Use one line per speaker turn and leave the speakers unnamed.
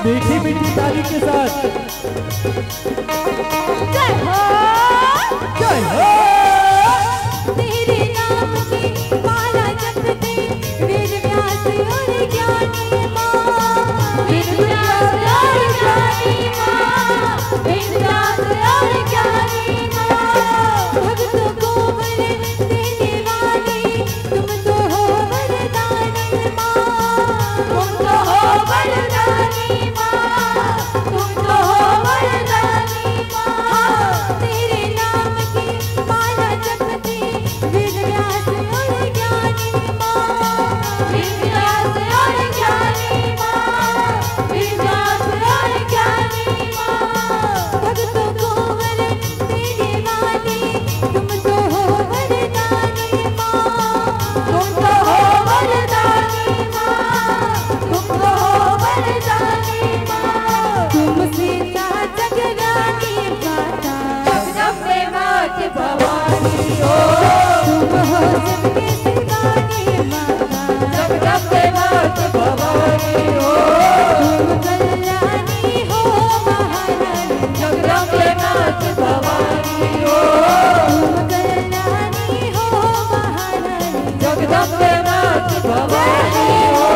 मीठी मीठी ताली के साथ
जय हो
जय हो।
तेरे नाम की माला जपते वेद व्यास और ज्ञानी माँ, वेद व्यास और ज्ञानी माँ, वेद व्यास और ज्ञानी माँ। भक्तों को वर देने वाली तुम तो हो वरदानी माँ, तुम तो हो वरदानी माँ, तुम तो हो वरदानी माँ। तेरे नाम की माला जपते वेद व्यास और ज्ञानी माँ, वेद व्यास और ज्ञानी माँ, वेद व्यास और ज्ञानी माँ। भक्तों को वर देने वाली तुम तो हो वरदानी माँ, तुम तो हो वरदानी माँ, तुम तो हो वरदानी माँ। तुम सीता जगरानी माता, जब जब पे मात भवानी हो, तुम हो सबके सिरगानी माता, जब जब पे मात भवानी हो। तुम कल्याणी हो महारानी, जब जब पे मात भवानी हो, तुम कल्याणी हो महारानी, जब जब पे मात भवानी हो।